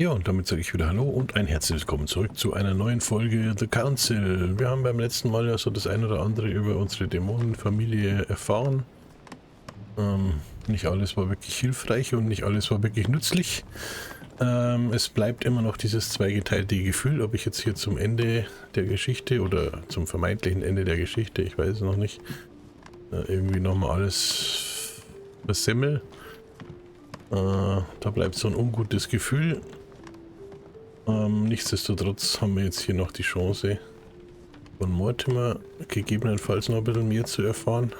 Ja, und damit sage ich wieder Hallo und ein herzliches Willkommen zurück zu einer neuen Folge The Council. Wir haben beim letzten Mal ja so das ein oder andere über unsere Dämonenfamilie erfahren. Nicht alles war wirklich hilfreich und nicht alles war wirklich nützlich. Es bleibt immer noch dieses zweigeteilte Gefühl, ob ich jetzt hier zum Ende der Geschichte oder zum vermeintlichen Ende der Geschichte, ich weiß es noch nicht, irgendwie nochmal alles versemmel. Da bleibt so ein ungutes Gefühl. Nichtsdestotrotz haben wir jetzt hier noch die Chance, von Mortimer gegebenenfalls noch ein bisschen mehr zu erfahren.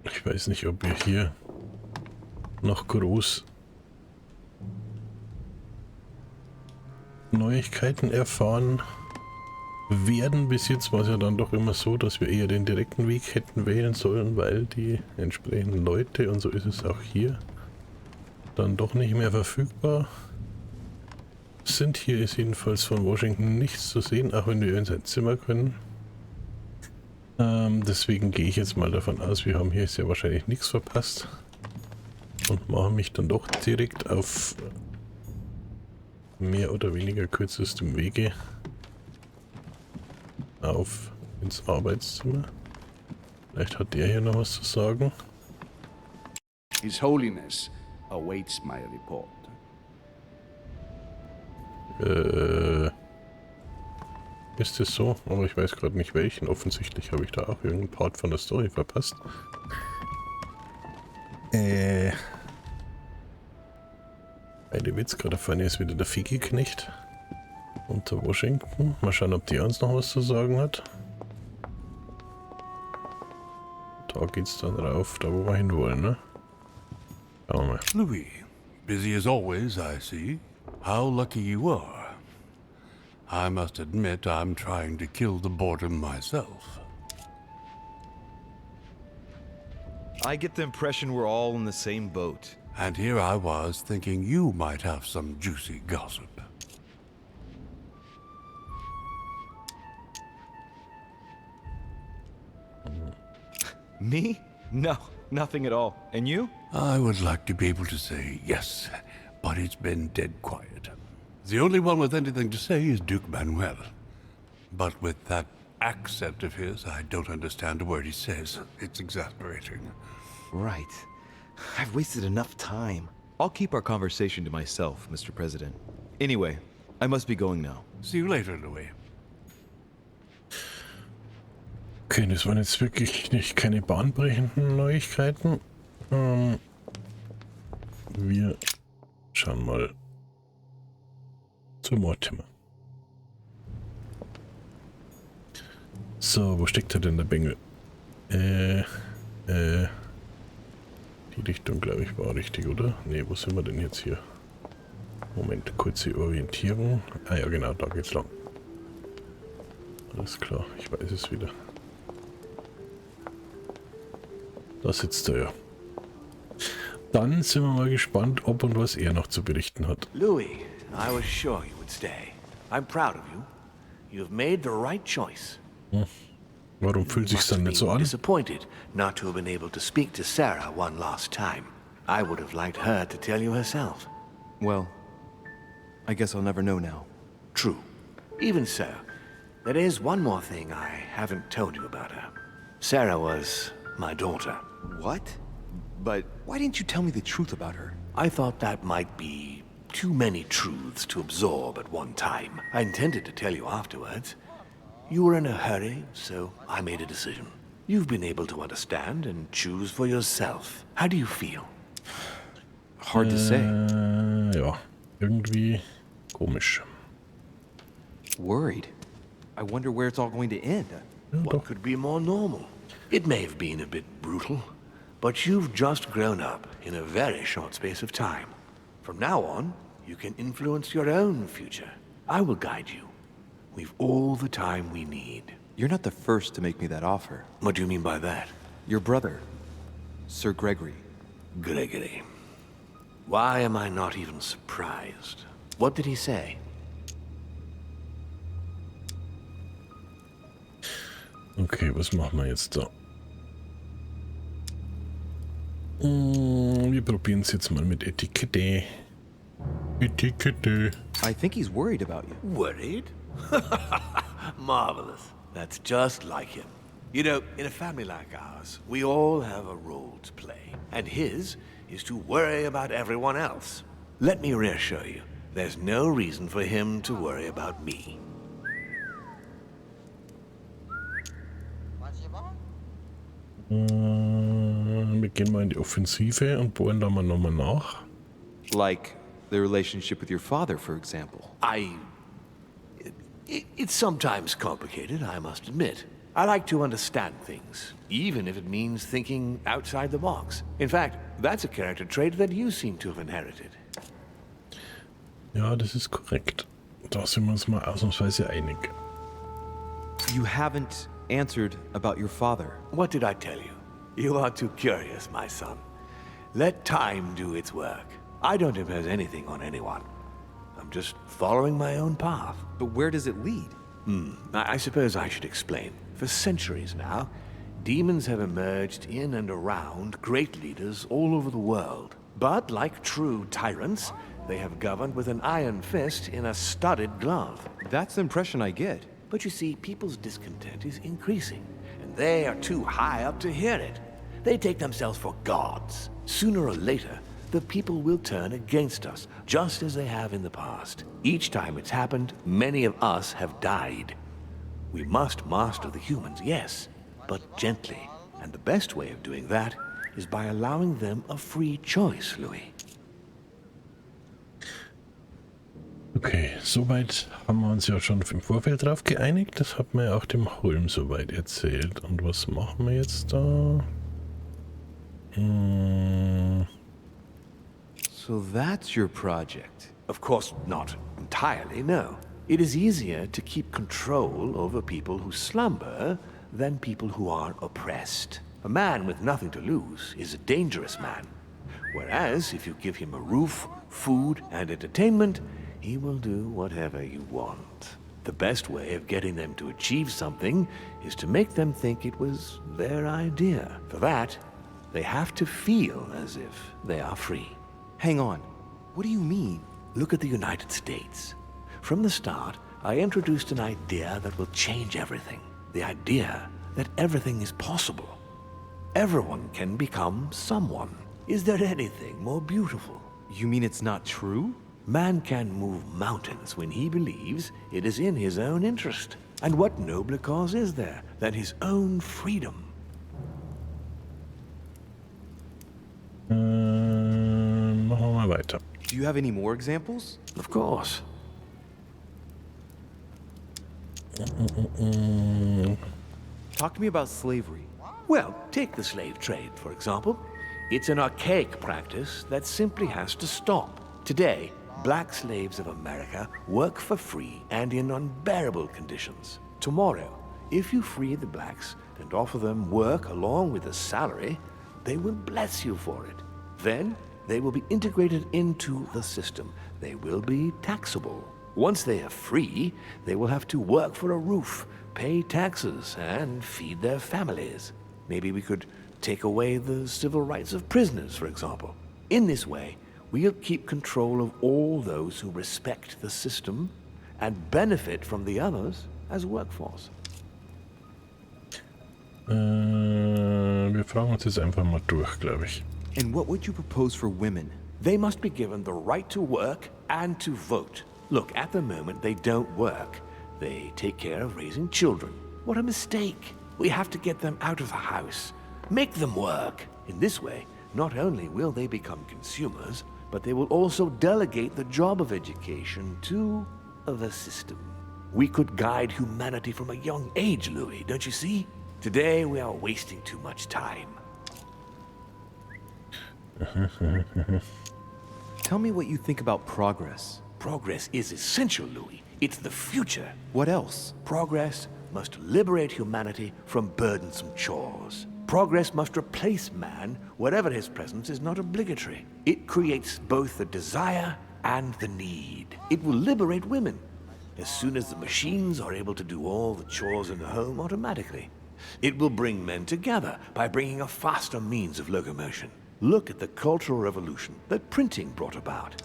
Ich weiß nicht, ob wir hier noch groß Neuigkeiten erfahren werden. Bis jetzt war es ja dann doch immer so, dass wir eher den direkten Weg hätten wählen sollen, weil die entsprechenden Leute, und so ist es auch hier, dann doch nicht mehr verfügbar sind. Hier ist jedenfalls von Washington nichts zu sehen, auch wenn wir in sein Zimmer können. Deswegen gehe ich jetzt mal davon aus, wir haben hier sehr wahrscheinlich nichts verpasst und mache mich dann doch direkt auf mehr oder weniger kürzestem Wege auf ins Arbeitszimmer. Vielleicht hat der hier noch was zu sagen. His Holiness awaits my report. Ist es so? Aber ich weiß gerade nicht welchen. Offensichtlich habe ich da auch irgendeinen Part von der Story verpasst. Eine Witz, gerade vorne ist wieder der Figi-Knecht unter Washington. Mal schauen, ob die uns noch was zu sagen hat. Da geht's dann rauf, da wo wir hinwollen, ne? Schauen wir mal. Louis, busy as always, I see. How lucky you are. I must admit I'm trying to kill the boredom myself. I get the impression we're all in the same boat. And here I was thinking you might have some juicy gossip. Me? No, nothing at all. And you? I would like to be able to say yes, but it's been dead quiet. The only one with anything to say is Duke Manuel. But with that accent of his, I don't understand a word he says. It's exasperating. Right. I've wasted enough time. I'll keep our conversation to myself, Mr. President. Anyway, I must be going now. See you later, Louis. Okay, das waren jetzt wirklich nicht keine bahnbrechenden Neuigkeiten. Wir schauen mal zu Mortimer. So, wo steckt er denn, der Bengel? Die Richtung, glaube ich, war richtig, oder? Ne, wo sind wir denn jetzt hier? Moment, kurze Orientierung. Ah ja, genau, da geht's lang. Alles klar, ich weiß es wieder. Da sitzt er ja. Dann sind wir mal gespannt, ob und was er noch zu berichten hat. Louis, I was sure you would stay. I'm proud of you. You've made the right choice. Warum fühlt sich's dann nicht so an? Disappointed not to have been able to speak to Sarah one last time. I would have liked her to tell you herself. Well, I guess I'll never know now. True. Even so, there is one more thing I haven't told you about her. Sarah was my daughter. What? But why didn't you tell me the truth about her? I thought that might be too many truths to absorb at one time. I intended to tell you afterwards. You were in a hurry, so I made a decision. You've been able to understand and choose for yourself. How do you feel? Hard to say. Ja, irgendwie komisch. Worried. I wonder where it's all going to end. What could be more normal? It may have been a bit brutal, but you've just grown up in a very short space of time. From now on, you can influence your own future. I will guide you. We've all the time we need. You're not the first to make me that offer. What do you mean by that? Your brother, Sir Gregory. Gregory. Why am I not even surprised? What did he say? Okay, was machen wir jetzt da? Wir probieren es jetzt mal mit Etikette. Etikette. I think he's worried about you. Worried? Marvelous. That's just like him. You know, in a family like ours, we all have a role to play. And his is to worry about everyone else. Let me reassure you, there's no reason for him to worry about me. Wir gehen mal in die Offensive und bohren da mal nochmal nach. Like the relationship with your father, for example. It's sometimes complicated, I must admit. I like to understand things, even if it means thinking outside the box. In fact, that's a character trait that you seem to have inherited. Ja, das ist korrekt. Da sind wir uns mal ausnahmsweise einig. You haven't answered about your father. What did I tell you? You are too curious, my son. Let time do its work. I don't impose anything on anyone. I'm just following my own path. But where does it lead? I suppose I should explain. For centuries now, demons have emerged in and around great leaders all over the world. But like true tyrants, they have governed with an iron fist in a studded glove. That's the impression I get. But you see, people's discontent is increasing, and they are too high up to hear it. They take themselves for gods. Sooner or later, the people will turn against us, just as they have in the past. Each time it's happened, many of us have died. We must master the humans, yes, but gently. And the best way of doing that is by allowing them a free choice, Louis. Okay, soweit haben wir uns ja schon im Vorfeld drauf geeinigt. Das hat mir auch dem Holm soweit erzählt. Und was machen wir jetzt da? So that's your project. Of course not entirely, no. It is easier to keep control over people who slumber than people who are oppressed. A man with nothing to lose is a dangerous man. Whereas if you give him a roof, food, and entertainment, he will do whatever you want. The best way of getting them to achieve something is to make them think it was their idea. For that, they have to feel as if they are free. Hang on. What do you mean? Look at the United States. From the start, I introduced an idea that will change everything. The idea that everything is possible. Everyone can become someone. Is there anything more beautiful? You mean it's not true? Man can move mountains when he believes it is in his own interest. And what nobler cause is there than his own freedom? Machen wir mal weiter. Do you have any more examples? Of course. Talk to me about slavery. Well, take the slave trade, for example. It's an archaic practice that simply has to stop. Today, black slaves of America work for free and in unbearable conditions. Tomorrow, if you free the blacks and offer them work along with a salary, they will bless you for it. Then, they will be integrated into the system. They will be taxable. Once they are free, they will have to work for a roof, pay taxes, and feed their families. Maybe we could take away the civil rights of prisoners, for example. In this way, we'll keep control of all those who respect the system and benefit from the others as a workforce. Wir fragen uns jetzt einfach mal durch, glaube ich. And what would you propose for women? They must be given the right to work and to vote. Look, at the moment, they don't work. They take care of raising children. What a mistake. We have to get them out of the house. Make them work. In this way, not only will they become consumers, but they will also delegate the job of education to the system. We could guide humanity from a young age, Louis, don't you see? Today, we are wasting too much time. Tell me what you think about progress. Progress is essential, Louis. It's the future. What else? Progress must liberate humanity from burdensome chores. Progress must replace man wherever his presence is not obligatory. It creates both the desire and the need. It will liberate women as soon as the machines are able to do all the chores in the home automatically. It will bring men together by bringing a faster means of locomotion. Look at the cultural revolution that printing brought about.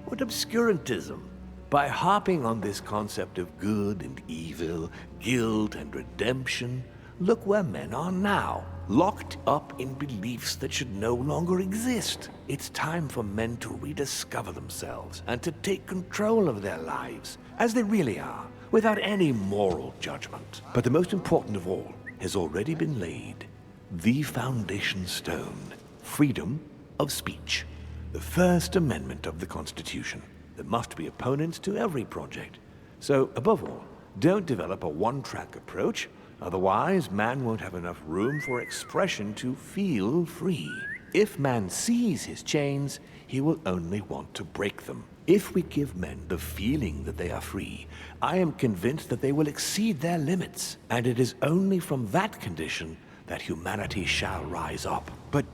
What obscurantism! By harping on this concept of good and evil, guilt and redemption, look where men are now, locked up in beliefs that should no longer exist. It's time for men to rediscover themselves and to take control of their lives, as they really are, without any moral judgment. But the most important of all has already been laid. The foundation stone. Freedom of speech. The First Amendment of the Constitution. There must be opponents to every project. So, above all, don't develop a one-track approach. Otherwise, man won't have enough room for expression to feel free. If man sees his chains, he will only want to break them. If we give men the feeling that they are free, I am convinced that they will exceed their limits. And it is only from that condition that humanity shall rise up. But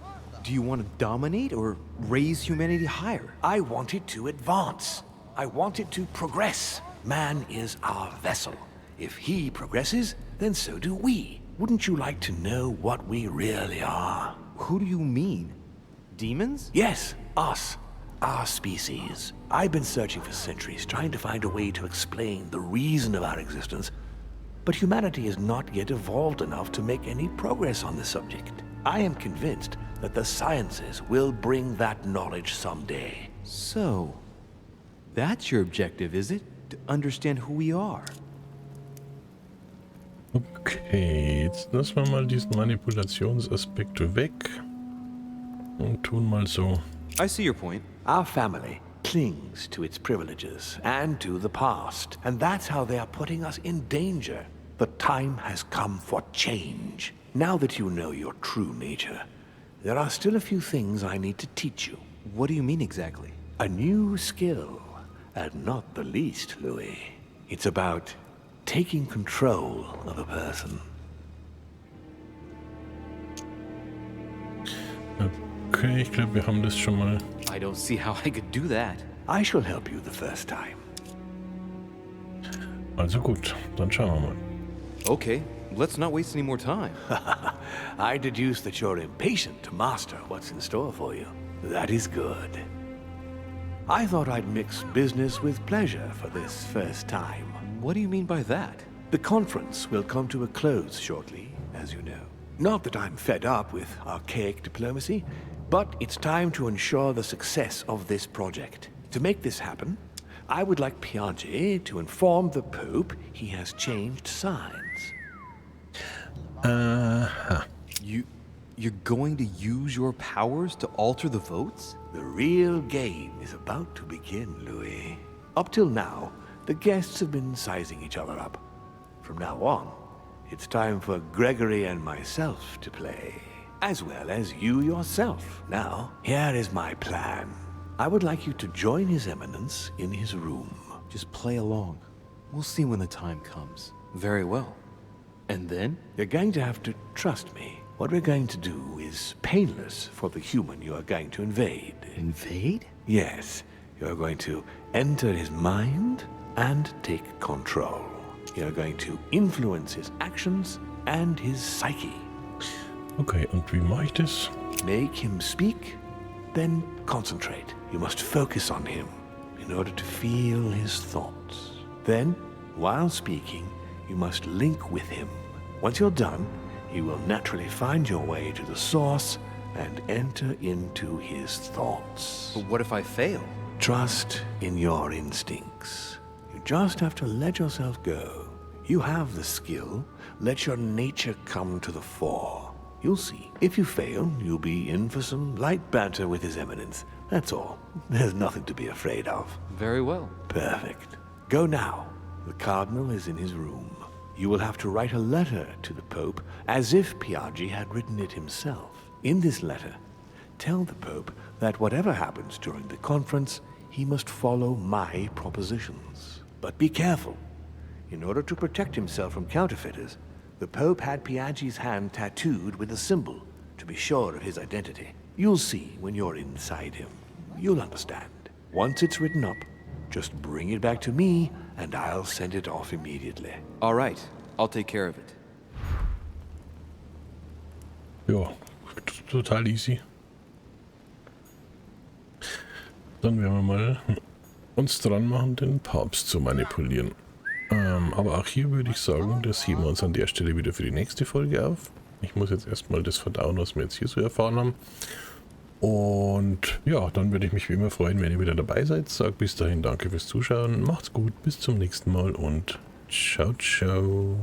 do you want to dominate or raise humanity higher? I want it to advance. I want it to progress. Man is our vessel. If he progresses, then so do we. Wouldn't you like to know what we really are? Who do you mean? Demons? Yes, us. Our species. I've been searching for centuries, trying to find a way to explain the reason of our existence. But humanity has not yet evolved enough to make any progress on the subject. I am convinced that the sciences will bring that knowledge someday. So, that's your objective, is it? To understand who we are? Okay, jetzt lassen wir mal diesen Manipulationsaspekt weg und tun mal so. I see your point. Our family clings to its privileges and to the past, and that's how they are putting us in danger. The time has come for change. Now that you know your true nature, there are still a few things I need to teach you. What do you mean exactly? A new skill, and not the least, Louis. It's about taking control of a person. Okay, ich glaube, wir haben das schon mal. I don't see how I could do that. I shall help you the first time. Also gut, dann schauen wir mal. Okay, let's not waste any more time. I deduce that you're impatient to master what's in store for you. That is good. I thought I'd mix business with pleasure for this first time. What do you mean by that? The conference will come to a close shortly, as you know. Not that I'm fed up with archaic diplomacy, but it's time to ensure the success of this project. To make this happen, I would like Piaget to inform the Pope he has changed sides. You're going to use your powers to alter the votes? The real game is about to begin, Louis. Up till now, the guests have been sizing each other up. From now on, it's time for Gregory and myself to play, as well as you yourself. Now, here is my plan. I would like you to join His Eminence in his room. Just play along. We'll see when the time comes. Very well. And then? You're going to have to trust me. What we're going to do is painless for the human you are going to invade. Invade? Yes, you're going to enter his mind and take control. You're going to influence his actions and his psyche. Okay, und wie mache ich das? Make him speak, then concentrate. You must focus on him in order to feel his thoughts. Then, while speaking, you must link with him. Once you're done, you will naturally find your way to the source and enter into his thoughts. But what if I fail? Trust in your instincts. You just have to let yourself go. You have the skill. Let your nature come to the fore. You'll see. If you fail, you'll be in for some light banter with His Eminence. That's all. There's nothing to be afraid of. Very well. Perfect. Go now. The Cardinal is in his room. You will have to write a letter to the Pope as if Piaget had written it himself. In this letter, tell the Pope that whatever happens during the conference, he must follow my propositions. But be careful. In order to protect himself from counterfeiters, the Pope had Piaget's hand tattooed with a symbol to be sure of his identity. You'll see when you're inside him. You'll understand. Once it's written up, just bring it back to me and I'll send it off immediately. All right, I'll take care of it. Ja, total easy. Dann werden wir mal uns dran machen, den Papst zu manipulieren. Aber auch hier würde ich sagen, das heben wir uns an der Stelle wieder für die nächste Folge auf. Ich muss jetzt erstmal das verdauen, was wir jetzt hier so erfahren haben. Und ja, dann würde ich mich wie immer freuen, wenn ihr wieder dabei seid. Sag bis dahin danke fürs Zuschauen, macht's gut, bis zum nächsten Mal und ciao, ciao.